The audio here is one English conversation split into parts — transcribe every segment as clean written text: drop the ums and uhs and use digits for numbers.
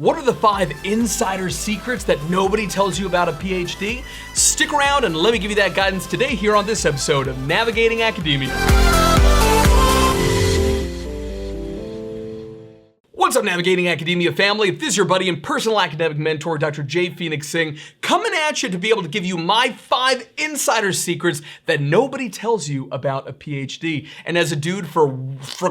What are the 5 insider secrets that nobody tells you about a PhD? Stick around and let me give you that guidance today here on this episode of Navigating Academia. What's up, Navigating Academia family? This is your buddy and personal academic mentor, Dr. Phoenix Singh, coming at you to be able to give you my 5 insider secrets that nobody tells you about a PhD. And as a dude for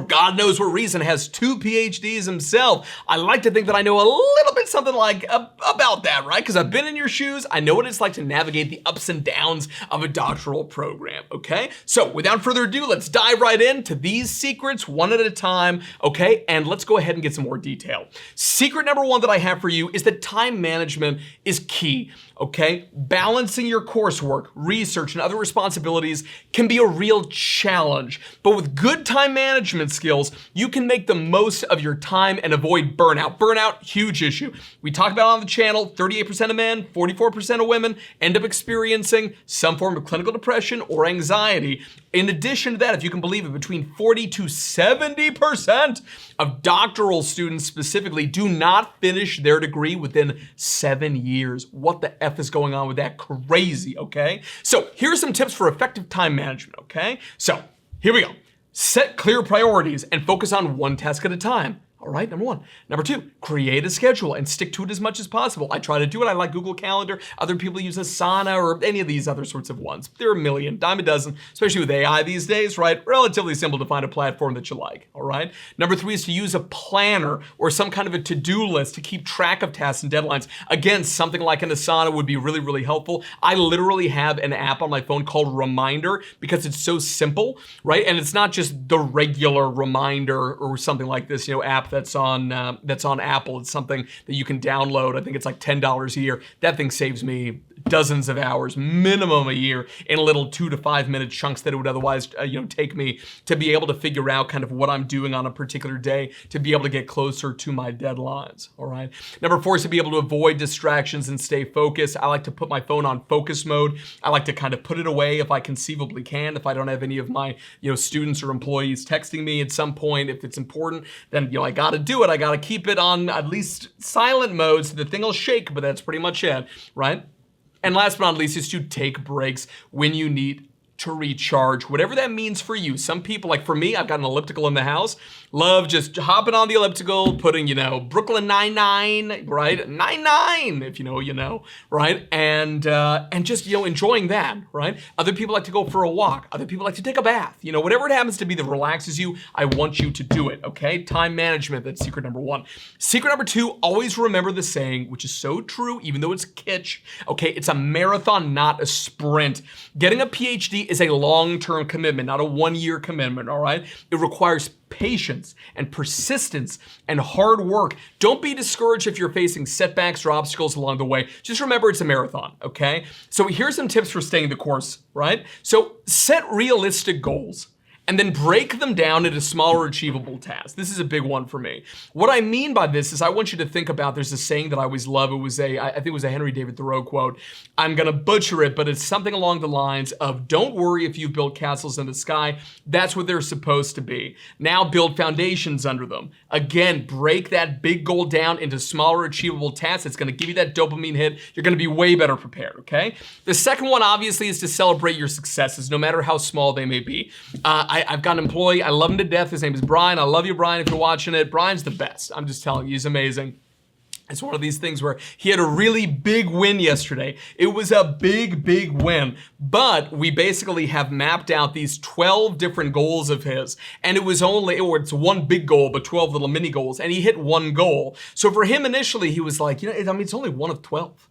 God knows what reason has 2 PhDs himself, I like to think that I know a little bit something like about that, right? Because I've been in your shoes. I know what it's like to navigate the ups and downs of a doctoral program, okay? So without further ado, let's dive right into these secrets one at a time, okay? And let's go ahead and get some more detail. Secret number 1 that I have for you is that time management is key, okay? Balancing your coursework, research, and other responsibilities can be a real challenge, but with good time management skills, you can make the most of your time and avoid burnout. Burnout, huge issue. We talk about it on the channel, 38% of men, 44% of women end up experiencing some form of clinical depression or anxiety. In addition to that, if you can believe it, between 40 to 70% of doctoral students specifically do not finish their degree within 7 years. What the F is going on with that? Crazy, okay? So here's some tips for effective time management, okay? So here we go. Set clear priorities and focus on one task at a time. All right, number 1. Number 2, create a schedule and stick to it as much as possible. I try to do it. I like Google Calendar. Other people use Asana or any of these other sorts of ones. There are a million, dime a dozen, especially with AI these days, right? Relatively simple to find a platform that you like, all right? Number 3 is to use a planner or some kind of a to-do list to keep track of tasks and deadlines. Again, something like an Asana would be really, really helpful. I literally have an app on my phone called Reminder because it's so simple, right? And it's not just the regular reminder or something like this, app that's on Apple. It's something that you can download. I think it's like $10 a year. That thing saves me dozens of hours, minimum a year, in little 2 to 5 minute chunks that it would otherwise, take me to be able to figure out kind of what I'm doing on a particular day to be able to get closer to my deadlines. All right. Number 4 is to be able to avoid distractions and stay focused. I like to put my phone on focus mode. I like to kind of put it away if I conceivably can. If I don't have any of my, students or employees texting me at some point, if it's important, then I got to do it. I got to keep it on at least silent mode so the thing will shake, but that's pretty much it, right? And last but not least is to take breaks when you need to recharge, whatever that means for you. Some people, like for me, I've got an elliptical in the house, love just hopping on the elliptical, putting, Brooklyn Nine-Nine, right? Nine-Nine, if you know, right? And just, enjoying that, right? Other people like to go for a walk. Other people like to take a bath. Whatever it happens to be that relaxes you, I want you to do it, okay? Time management, that's secret number 1. Secret number 2, always remember the saying, which is so true, even though it's kitsch, okay? It's a marathon, not a sprint. Getting a PhD is a long-term commitment, not a 1-year commitment, all right? It requires patience and persistence and hard work. Don't be discouraged if you're facing setbacks or obstacles along the way. Just remember it's a marathon, okay? So here's some tips for staying the course, right? So set realistic goals and then break them down into smaller achievable tasks. This is a big one for me. What I mean by this is I want you to think about, there's a saying that I always love. I think it was a Henry David Thoreau quote. I'm gonna butcher it, but it's something along the lines of, don't worry if you've built castles in the sky. That's what they're supposed to be. Now build foundations under them. Again, break that big goal down into smaller achievable tasks. It's gonna give you that dopamine hit. You're gonna be way better prepared, okay? The second one, obviously, is to celebrate your successes, no matter how small they may be. I've got an employee, I love him to death. His name is Brian. I love you, Brian, if you're watching it. Brian's the best. I'm just telling you, he's amazing. It's one of these things where he had a really big win yesterday. It was a big, big win, but we basically have mapped out these 12 different goals of his, and it's one big goal, but 12 little mini goals, and he hit one goal. So for him initially, he was like, it's only one of 12.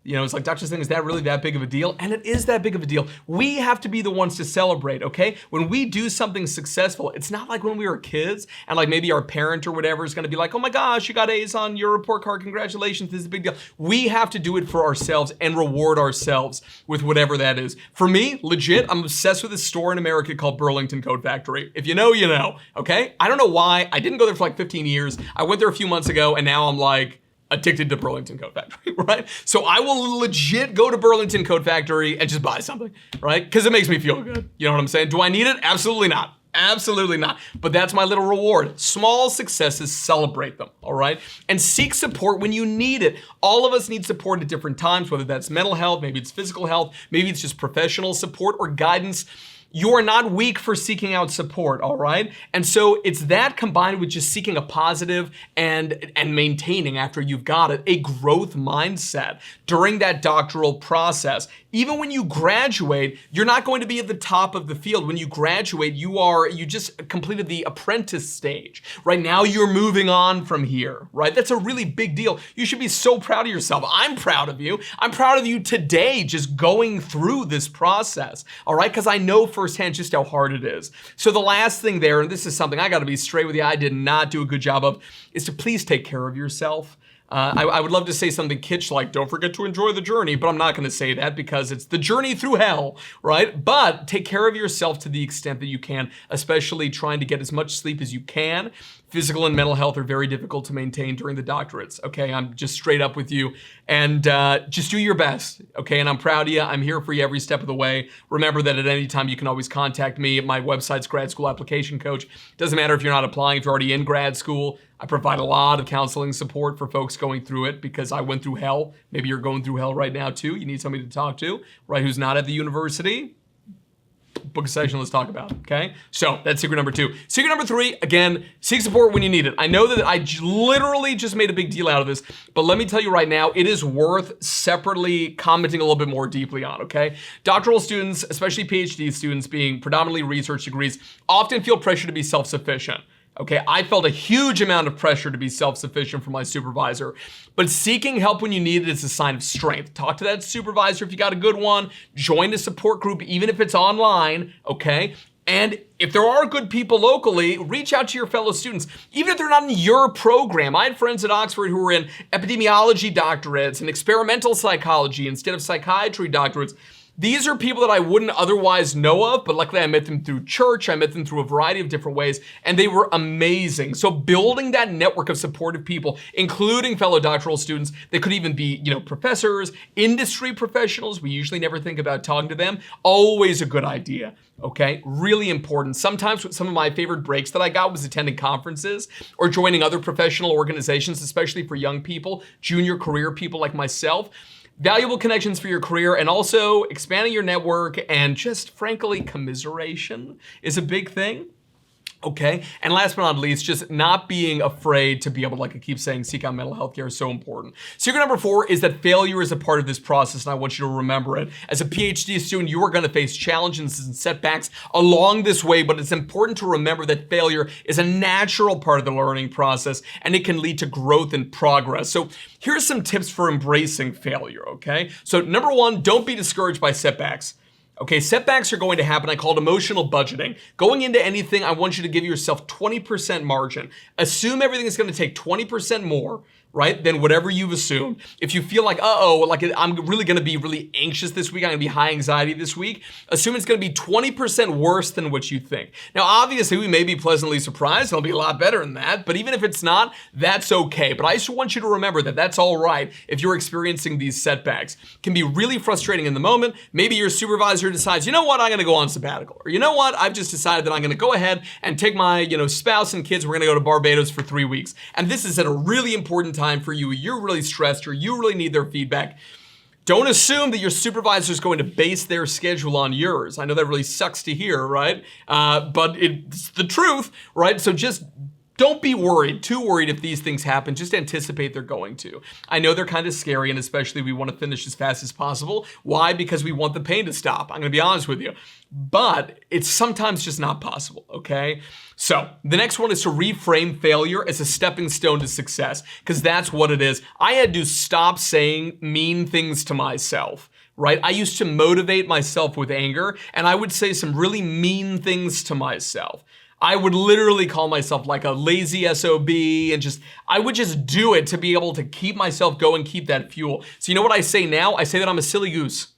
It's like, Dr. Singh, is that really that big of a deal? And it is that big of a deal. We have to be the ones to celebrate, okay? When we do something successful, it's not like when we were kids and like maybe our parent or whatever is gonna be like, oh my gosh, you got A's on your report card, congratulations, this is a big deal. We have to do it for ourselves and reward ourselves with whatever that is. For me, legit, I'm obsessed with a store in America called Burlington Coat Factory. If you know, you know, okay? I don't know why, I didn't go there for like 15 years. I went there a few months ago and now I'm like, addicted to Burlington Coat Factory, right? So I will legit go to Burlington Coat Factory and just buy something, right? Because it makes me feel good. You know what I'm saying? Do I need it? Absolutely not. Absolutely not. But that's my little reward. Small successes, celebrate them, all right? And seek support when you need it. All of us need support at different times, whether that's mental health, maybe it's physical health, maybe it's just professional support or guidance. You are not weak for seeking out support, all right? And so it's that combined with just seeking a positive and maintaining, after you've got it, a growth mindset during that doctoral process. Even when you graduate, you're not going to be at the top of the field. When you graduate, you just completed the apprentice stage. Right now, you're moving on from here, right? That's a really big deal. You should be so proud of yourself. I'm proud of you. I'm proud of you today just going through this process, all right? Because I know firsthand just how hard it is. So the last thing there, and this is something I got to be straight with you, I did not do a good job of, is to please take care of yourself. I would love to say something kitsch like, don't forget to enjoy the journey, but I'm not going to say that because it's the journey through hell, right? But take care of yourself to the extent that you can, especially trying to get as much sleep as you can. Physical and mental health are very difficult to maintain during the doctorates, okay? I'm just straight up with you. And just do your best, okay? And I'm proud of you. I'm here for you every step of the way. Remember that at any time you can always contact me. My website's Grad School Application Coach. Doesn't matter if you're not applying, if you're already in grad school. I provide a lot of counseling support for folks going through it because I went through hell. Maybe you're going through hell right now too. You need somebody to talk to, right, who's not at the university. Book a session, let's talk about it, okay? So that's secret number 2. Secret number 3, again, seek support when you need it. I know that I literally just made a big deal out of this, but let me tell you right now, it is worth separately commenting a little bit more deeply on, okay? Doctoral students, especially PhD students being predominantly research degrees, often feel pressure to be self-sufficient. Okay, I felt a huge amount of pressure to be self-sufficient from my supervisor, but seeking help when you need it is a sign of strength. Talk to that supervisor if you got a good one, join a support group, even if it's online, okay? And if there are good people locally, reach out to your fellow students, even if they're not in your program. I had friends at Oxford who were in epidemiology doctorates and experimental psychology instead of psychiatry doctorates. These are people that I wouldn't otherwise know of, but luckily I met them through church. I met them through a variety of different ways, and they were amazing. So building that network of supportive people, including fellow doctoral students, they could even be, professors, industry professionals. We usually never think about talking to them. Always a good idea, okay? Really important. Sometimes some of my favorite breaks that I got was attending conferences or joining other professional organizations, especially for young people, junior career people like myself. Valuable connections for your career, and also expanding your network, and just frankly, commiseration is a big thing. Okay, and last but not least, just not being afraid to be able to, like I keep saying, seek out mental health care is so important. Secret number 4 is that failure is a part of this process, and I want you to remember it. As a PhD student, you are going to face challenges and setbacks along this way, but it's important to remember that failure is a natural part of the learning process, and it can lead to growth and progress. So here's some tips for embracing failure, okay? So number 1, don't be discouraged by setbacks. Okay, setbacks are going to happen. I call it emotional budgeting. Going into anything, I want you to give yourself 20% margin. Assume everything is going to take 20% more, right, than whatever you've assumed. If you feel like, I'm really going to be really anxious this week, I'm going to be high anxiety this week, assume it's going to be 20% worse than what you think. Now, obviously, we may be pleasantly surprised. It'll be a lot better than that. But even if it's not, that's okay. But I just want you to remember that that's all right if you're experiencing these setbacks. It can be really frustrating in the moment. Maybe your supervisor decides, you know what, I'm going to go on sabbatical. Or you know what, I've just decided that I'm going to go ahead and take my spouse and kids. We're going to go to Barbados for 3 weeks. And this is at a really important time for you. You're really stressed or you really need their feedback. Don't assume that your supervisor is going to base their schedule on yours. I know that really sucks to hear, right? But it's the truth, right? So just don't be too worried if these things happen. Just anticipate they're going to. I know they're kind of scary, and especially we want to finish as fast as possible. Why? Because we want the pain to stop. I'm going to be honest with you. But it's sometimes just not possible, okay? So the next one is to reframe failure as a stepping stone to success, because that's what it is. I had to stop saying mean things to myself. Right? I used to motivate myself with anger, and I would say some really mean things to myself. I would literally call myself like a lazy SOB, and I would just do it to be able to keep myself going, keep that fuel. So you know what I say now? I say that I'm a silly goose.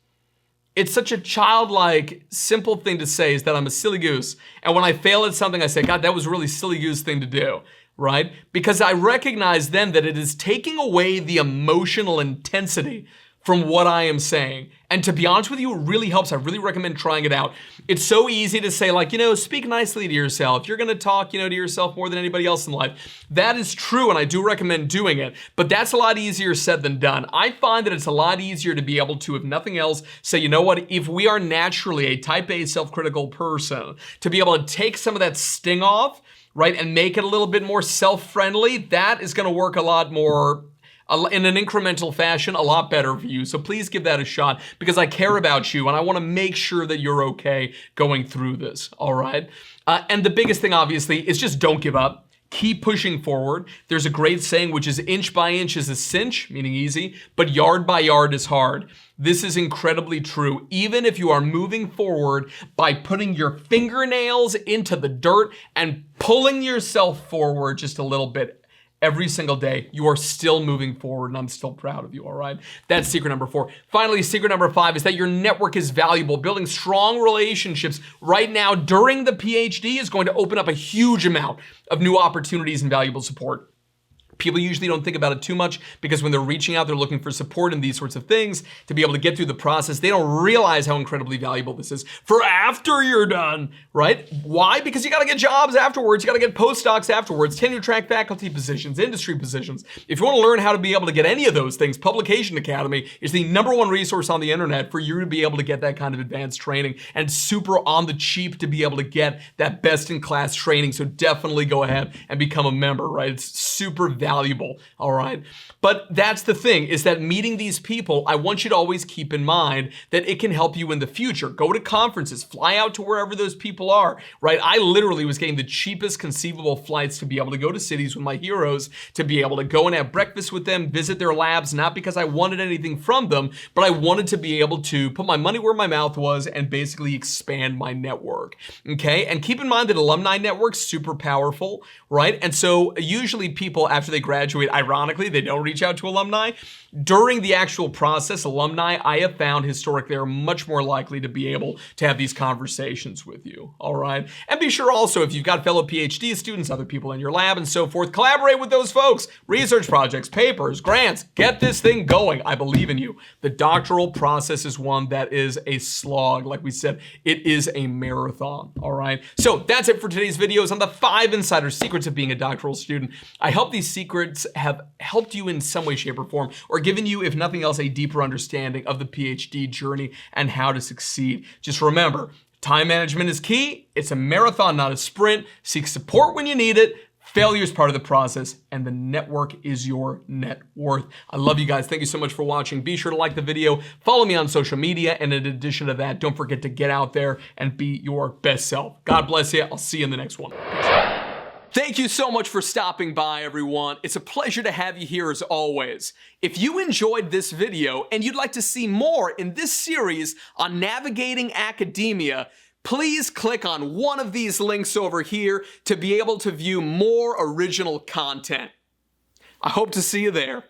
It's such a childlike, simple thing to say, is that I'm a silly goose. And when I fail at something, I say, God, that was a really silly goose thing to do, right? Because I recognize then that it is taking away the emotional intensity from what I am saying. And to be honest with you, it really helps. I really recommend trying it out. It's so easy to say, like, speak nicely to yourself. You're going to talk, to yourself more than anybody else in life. That is true, and I do recommend doing it. But that's a lot easier said than done. I find that it's a lot easier to be able to, if nothing else, say, you know what? If we are naturally a type A self-critical person, to be able to take some of that sting off, right, and make it a little bit more self-friendly, that is going to work a lot more in an incremental fashion, a lot better for you. So please give that a shot, because I care about you and I want to make sure that you're okay going through this, all right? And the biggest thing, obviously, is just don't give up. Keep pushing forward. There's a great saying, which is inch by inch is a cinch, meaning easy, but yard by yard is hard. This is incredibly true. Even if you are moving forward by putting your fingernails into the dirt and pulling yourself forward just a little bit, every single day, you are still moving forward, and I'm still proud of you, all right? That's secret number 4. Finally, secret number 5 is that your network is valuable. Building strong relationships right now during the PhD is going to open up a huge amount of new opportunities and valuable support. People usually don't think about it too much, because when they're reaching out, they're looking for support in these sorts of things to be able to get through the process. They don't realize how incredibly valuable this is for after you're done, right? Why? Because you got to get jobs afterwards. You got to get postdocs afterwards, tenure track faculty positions, industry positions. If you want to learn how to be able to get any of those things, Publication Academy is the #1 resource on the internet for you to be able to get that kind of advanced training, and super on the cheap to be able to get that best in class training. So definitely go ahead and become a member, right? It's super valuable, all right? But that's the thing, is that meeting these people, I want you to always keep in mind that it can help you in the future. Go to conferences, fly out to wherever those people are, right? I literally was getting the cheapest conceivable flights to be able to go to cities with my heroes, to be able to go and have breakfast with them, visit their labs, not because I wanted anything from them, but I wanted to be able to put my money where my mouth was and basically expand my network, okay? And keep in mind that alumni network's super powerful, right? And so usually people, after they graduate, ironically, they don't reach out to alumni. During the actual process, alumni, I have found historically, are much more likely to be able to have these conversations with you, all right? And be sure also, if you've got fellow PhD students, other people in your lab and so forth, collaborate with those folks. Research projects, papers, grants, get this thing going. I believe in you. The doctoral process is one that is a slog. Like we said, it is a marathon, all right? So that's it for today's videos on the 5 insider secrets of being a doctoral student. I hope these secrets have helped you in some way, shape, or form, or given you, if nothing else, a deeper understanding of the PhD journey and how to succeed. Just remember, time management is key. It's a marathon, not a sprint. Seek support when you need it. Failure is part of the process, and the network is your net worth. I love you guys. Thank you so much for watching. Be sure to like the video, follow me on social media, and in addition to that, don't forget to get out there and be your best self. God bless you. I'll see you in the next one. Peace. Thank you so much for stopping by, everyone. It's a pleasure to have you here as always. If you enjoyed this video and you'd like to see more in this series on navigating academia, please click on one of these links over here to be able to view more original content. I hope to see you there.